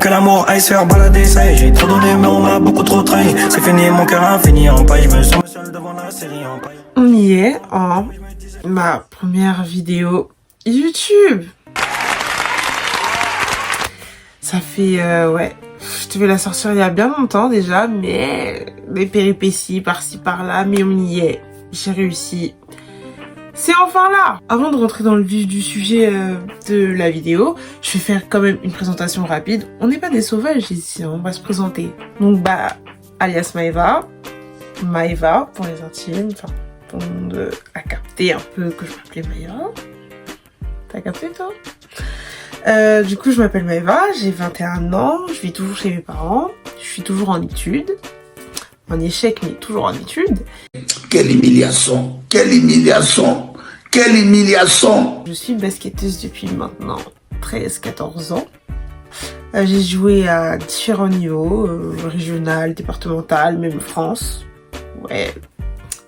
Que l'amour aille se faire balader, ça y est, j'ai trop donné mais on m'a beaucoup trop trahi. C'est fini, mon cœur a fini en paille, je me sens seul devant la série en paille. On y est en ma première vidéo YouTube. Ça fait, ouais, je devais la sortir il y a bien longtemps déjà, mais des péripéties par-ci par-là, mais on y est. J'ai réussi. C'est enfin là. Avant de rentrer dans le vif du sujet de la vidéo, je vais faire quand même une présentation rapide. On n'est pas des sauvages ici, hein, on va se présenter. Donc alias Maeva. Maeva pour les intimes, enfin tout le monde a capté un peu que je m'appelais Maeva. T'as capté toi? Du coup je m'appelle Maeva, j'ai 21 ans, je vis toujours chez mes parents, je suis toujours en études. En échec mais toujours en études. Quelle humiliation! Quelle humiliation! Quelle humiliation! Je suis basketteuse depuis maintenant 13-14 ans. J'ai joué à différents niveaux, régional, départemental, même France. Ouais,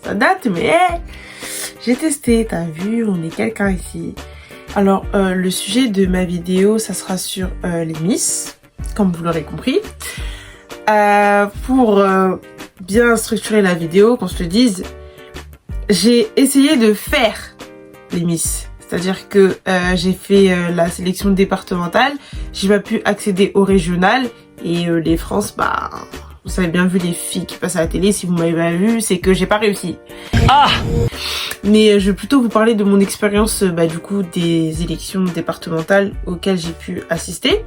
ça date, mais j'ai testé, t'as vu, on est quelqu'un ici. Alors, le sujet de ma vidéo, ça sera sur les Miss, comme vous l'aurez compris. Pour bien structurer la vidéo, qu'on se le dise, j'ai essayé de faire les Miss. C'est-à-dire que j'ai fait la sélection départementale, j'ai pas pu accéder au régional et les France, vous avez bien vu les filles qui passent à la télé, si vous m'avez pas vu, c'est que j'ai pas réussi. Ah! Mais je vais plutôt vous parler de mon expérience du coup des élections départementales auxquelles j'ai pu assister.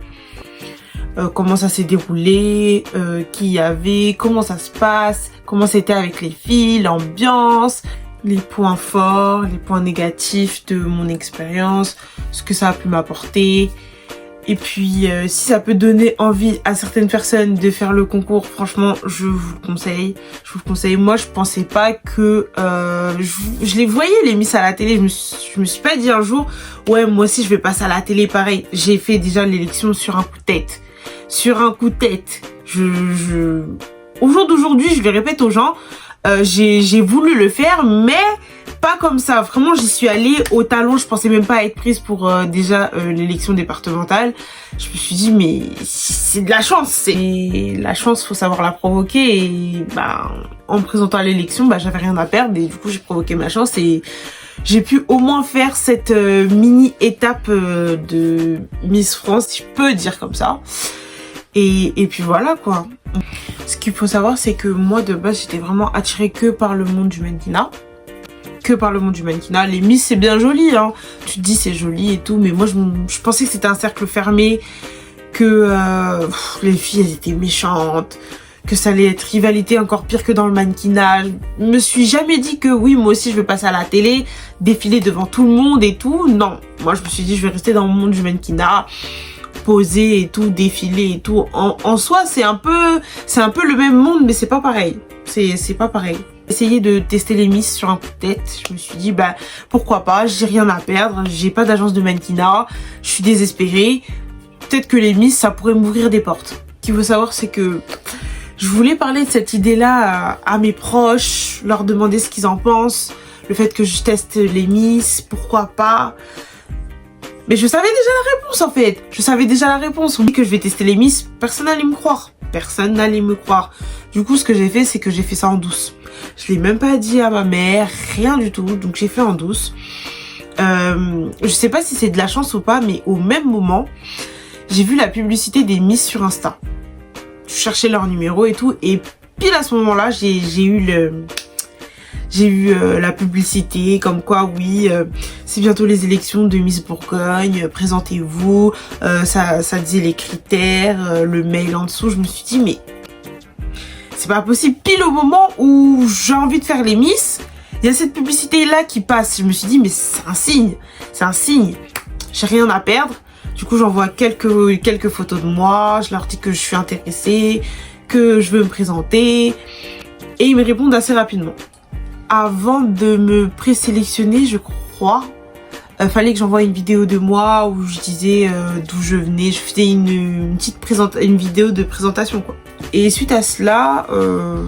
Comment ça s'est déroulé, qui y avait, comment ça se passe, comment c'était avec les filles, l'ambiance, les points forts, les points négatifs de mon expérience, ce que ça a pu m'apporter. Et puis si ça peut donner envie à certaines personnes de faire le concours, franchement je vous le conseille. Je vous le conseille. Moi je pensais pas que je les voyais les Miss à la télé. Je me suis pas dit un jour ouais moi aussi je vais passer à la télé pareil. J'ai fait déjà l'élection sur un coup de tête. Sur un coup de tête. Au jour d'aujourd'hui, je le répète aux gens, j'ai voulu le faire, mais pas comme ça. Vraiment, j'y suis allée au talon. Je pensais même pas être prise pour déjà l'élection départementale. Je me suis dit, mais c'est de la chance. C'est la chance, faut savoir la provoquer. Et en me présentant à l'élection, j'avais rien à perdre. Et du coup, j'ai provoqué ma chance et j'ai pu au moins faire cette mini étape de Miss France, si je peux dire comme ça. Et puis voilà quoi. Ce qu'il faut savoir, c'est que moi de base, j'étais vraiment attirée que par le monde du mannequinat. Que par le monde du mannequinat. Les Miss, c'est bien joli, hein. Tu te dis c'est joli et tout, mais moi je pensais que c'était un cercle fermé, que les filles elles étaient méchantes, que ça allait être rivalité encore pire que dans le mannequinat. Je me suis jamais dit que oui, moi aussi je vais passer à la télé, défiler devant tout le monde et tout. Non, moi je me suis dit je vais rester dans le monde du mannequinat, poser et tout, défiler et tout. En soi, c'est un peu le même monde, mais c'est pas pareil. C'est pas pareil. Essayer de tester les Miss sur un coup de tête, je me suis dit pourquoi pas, j'ai rien à perdre, j'ai pas d'agence de mannequinat, je suis désespérée. Peut-être que les Miss, ça pourrait m'ouvrir des portes. Ce qu'il faut savoir, c'est que je voulais parler de cette idée-là à mes proches, leur demander ce qu'ils en pensent, le fait que je teste les Miss, pourquoi pas. Mais je savais déjà la réponse en fait. Je savais déjà la réponse. On dit que je vais tester les Miss, personne n'allait me croire. Personne n'allait me croire. Du coup, ce que j'ai fait, c'est que j'ai fait ça en douce. Je l'ai même pas dit à ma mère, rien du tout. Donc j'ai fait en douce. Je sais pas si c'est de la chance ou pas, mais au même moment, j'ai vu la publicité des Miss sur Insta. Je cherchais leur numéro et tout. Et pile à ce moment-là, j'ai eu la publicité comme quoi oui c'est bientôt les élections de Miss Bourgogne, présentez-vous, ça disait les critères, le mail en dessous. Je me suis dit mais c'est pas possible, pile au moment où j'ai envie de faire les Miss, il y a cette publicité là qui passe. Je me suis dit mais c'est un signe, j'ai rien à perdre. Du coup j'envoie quelques photos de moi, je leur dis que je suis intéressée, que je veux me présenter et ils me répondent assez rapidement. Avant de me présélectionner, je crois, fallait que j'envoie une vidéo de moi où je disais d'où je venais. Je faisais une vidéo de présentation quoi. Et suite à cela,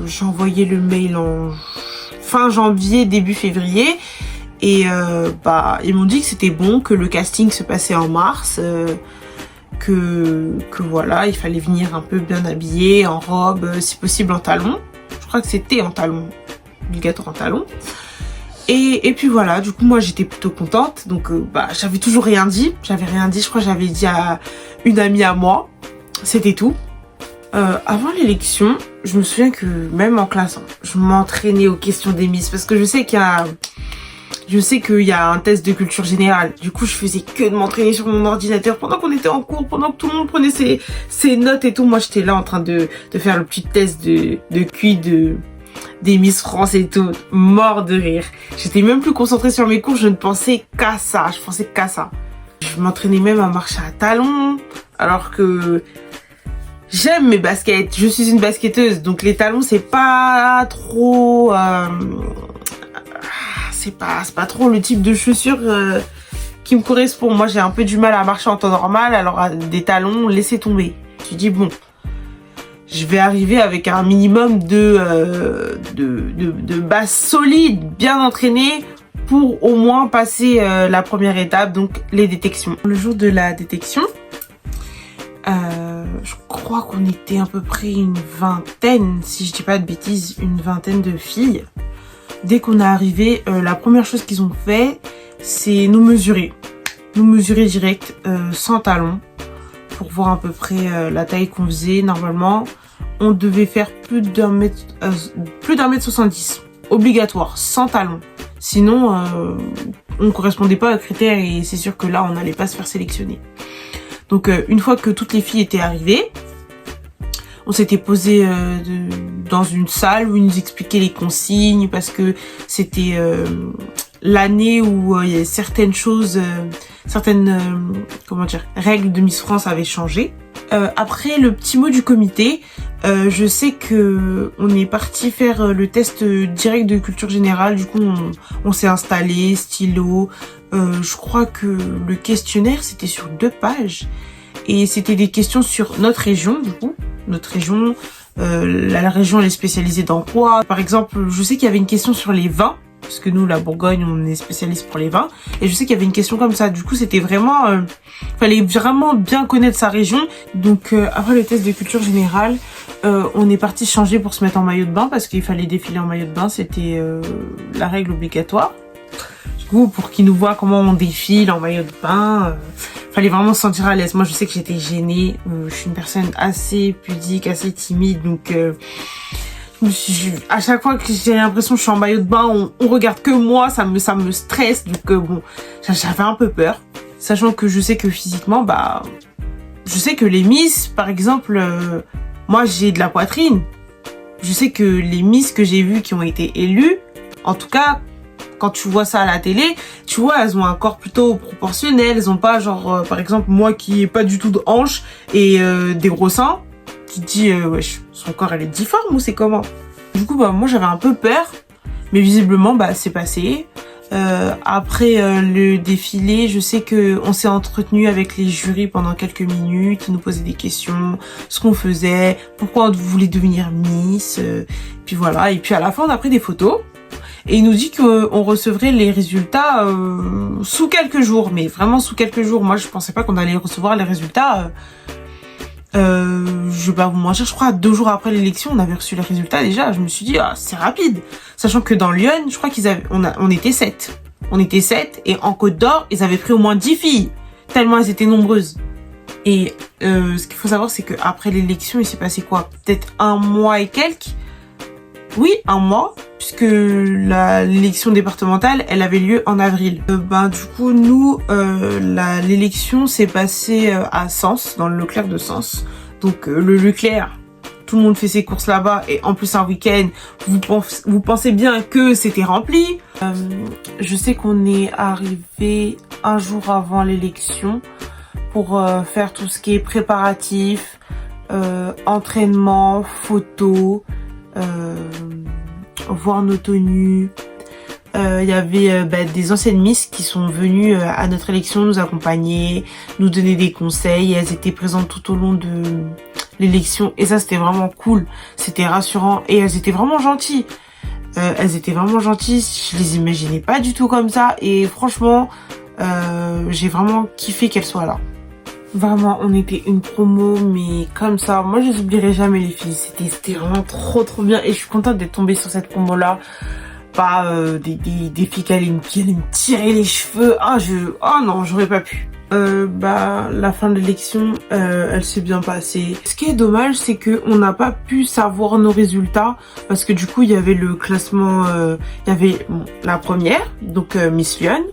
j'ai envoyé le mail en fin janvier, début février. Et ils m'ont dit que c'était bon, que le casting se passait en mars. que voilà, il fallait venir un peu bien habillé, en robe, si possible en talons. Je crois que c'était en talons, obligatoire en talons. Et puis voilà, du coup moi j'étais plutôt contente, donc j'avais toujours rien dit, je crois que j'avais dit à une amie à moi, c'était tout. Avant l'élection, je me souviens que même en classe, je m'entraînais aux questions des Miss, parce que je sais qu'il y a un test de culture générale. Du coup, je faisais que de m'entraîner sur mon ordinateur pendant qu'on était en cours, pendant que tout le monde prenait ses notes et tout. Moi, j'étais là en train de faire le petit test de QI des Miss France et tout. Mort de rire. J'étais même plus concentrée sur mes cours, je ne pensais qu'à ça. Je m'entraînais même à marcher à talons, alors que j'aime mes baskets. Je suis une basketteuse, donc les talons, c'est pas trop... c'est pas trop le type de chaussures qui me correspond. Moi, j'ai un peu du mal à marcher en temps normal, alors des talons, laissez tomber. Je dis bon, je vais arriver avec un minimum de base solide, bien entraînée, pour au moins passer la première étape, donc les détections. Le jour de la détection, je crois qu'on était à peu près une vingtaine, si je dis pas de bêtises, une vingtaine de filles. Dès qu'on est arrivé, la première chose qu'ils ont fait, c'est nous mesurer direct, sans talons, pour voir à peu près la taille qu'on faisait. Normalement, on devait faire plus d'un mètre 70, obligatoire, sans talons. Sinon, on ne correspondait pas aux critères et c'est sûr que là, on n'allait pas se faire sélectionner. Donc, une fois que toutes les filles étaient arrivées, on s'était posé dans une salle où ils nous expliquaient les consignes, parce que c'était l'année où il y a certaines choses, règles de Miss France avaient changé. Après le petit mot du comité, je sais que on est parti faire le test direct de culture générale. Du coup, on s'est installé, stylo. Je crois que le questionnaire, c'était sur 2 pages. Et c'était des questions sur notre région, du coup. Notre région, la région, elle est spécialisée dans quoi? Par exemple, je sais qu'il y avait une question sur les vins, parce que nous, la Bourgogne, on est spécialiste pour les vins. Et je sais qu'il y avait une question comme ça. Du coup, c'était vraiment... fallait vraiment bien connaître sa région. Donc, après le test de culture générale, on est parti changer pour se mettre en maillot de bain, parce qu'il fallait défiler en maillot de bain. C'était la règle obligatoire. Du coup, pour qu'ils nous voient comment on défile en maillot de bain... fallait vraiment se sentir à l'aise. Moi, je sais que j'étais gênée. Je suis une personne assez pudique, assez timide. Donc, à chaque fois que j'ai l'impression que je suis en maillot de bain, on regarde que moi. Ça me stresse. Donc, bon, j'avais un peu peur. Sachant que je sais que physiquement, je sais que les Miss, par exemple, moi, j'ai de la poitrine. Je sais que les Miss que j'ai vues qui ont été élues, en tout cas, quand tu vois ça à la télé, tu vois, elles ont un corps plutôt proportionnel. Elles ont pas genre, par exemple, moi qui ai pas du tout de hanches et des gros seins. Tu te dis, wesh, son corps elle est difforme ou c'est comment? Du coup, moi j'avais un peu peur, mais visiblement, c'est passé. Après le défilé, je sais que on s'est entretenu avec les jurys pendant quelques minutes. Ils nous posaient des questions, ce qu'on faisait, pourquoi on voulait devenir Miss. Puis voilà, et puis à la fin, on a pris des photos. Et il nous dit qu'on recevrait les résultats sous quelques jours. Mais vraiment sous quelques jours. Moi, je pensais pas qu'on allait recevoir les résultats. Je vais pas vous mentir, je crois 2 jours après l'élection, on avait reçu les résultats déjà. Je me suis dit, c'est rapide. Sachant que dans Lyon, je crois on était 7. On était 7 et en Côte d'Or, ils avaient pris au moins 10 filles. Tellement elles étaient nombreuses. Et ce qu'il faut savoir, c'est qu'après l'élection, il s'est passé quoi? Peut-être 1 mois et quelques. Oui, 1 mois. Puisque l'élection départementale, elle avait lieu en avril. Du coup, nous, l'élection s'est passée à Sens, dans le Leclerc de Sens. Donc, le Leclerc, tout le monde fait ses courses là-bas. Et en plus, un week-end, vous pensez bien que c'était rempli. Je sais qu'on est arrivé 1 jour avant l'élection pour faire tout ce qui est préparatif, entraînement, photos, voir nos tenues. Il y avait des anciennes Miss qui sont venues à notre élection nous accompagner, nous donner des conseils. Et elles étaient présentes tout au long de l'élection et ça c'était vraiment cool, c'était rassurant et elles étaient vraiment gentilles. Je les imaginais pas du tout comme ça et franchement j'ai vraiment kiffé qu'elles soient là. Vraiment, on était une promo, mais comme ça. Moi, je n'oublierai jamais les filles. C'était vraiment trop bien. Et je suis contente d'être tombée sur cette promo-là. Pas des filles qui allaient me tirer les cheveux. Oh non, j'aurais pas pu. La fin de l'élection, elle s'est bien passée. Ce qui est dommage, c'est que on n'a pas pu savoir nos résultats parce que du coup, il y avait le classement, il y avait la première, donc Miss Lyon,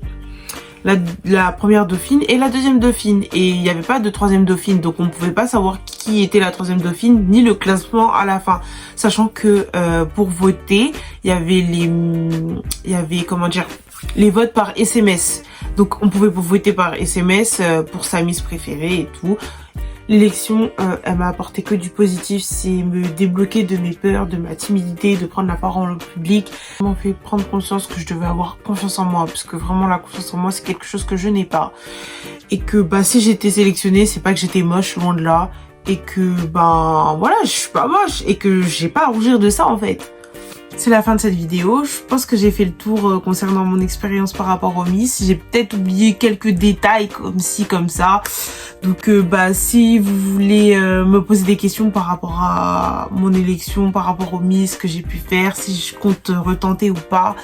la première dauphine et la deuxième dauphine, et il n'y avait pas de troisième dauphine, donc on ne pouvait pas savoir qui était la troisième dauphine ni le classement à la fin, sachant que pour voter, il y avait comment dire, les votes par SMS. Donc on pouvait voter par SMS pour sa Miss préférée et tout. L'élection, elle m'a apporté que du positif, c'est me débloquer de mes peurs, de ma timidité, de prendre la parole en public. Ça m'a fait prendre conscience que je devais avoir confiance en moi, parce que vraiment la confiance en moi, c'est quelque chose que je n'ai pas. Et que si j'étais sélectionnée, c'est pas que j'étais moche, loin de là, et que voilà, je suis pas moche, et que j'ai pas à rougir de ça en fait. C'est la fin de cette vidéo. Je pense que j'ai fait le tour concernant mon expérience par rapport aux Miss. J'ai peut-être oublié quelques détails comme ci, comme ça. Donc si vous voulez me poser des questions par rapport à mon élection, par rapport aux Miss que j'ai pu faire, si je compte retenter ou pas,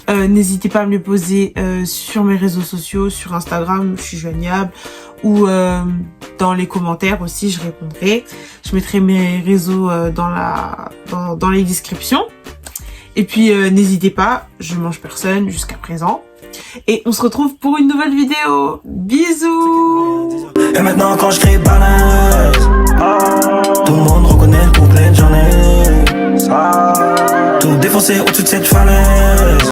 n'hésitez pas à me les poser sur mes réseaux sociaux, sur Instagram, je suis joignable, ou dans les commentaires aussi, je répondrai. Je mettrai mes réseaux dans les descriptions. Et puis n'hésitez pas, je mange personne jusqu'à présent. Et on se retrouve pour une nouvelle vidéo. Bisous. Et maintenant quand je crie balance, tout le monde reconnaît le couplet de j'en ai tout défoncé au-dessus de cette falaise.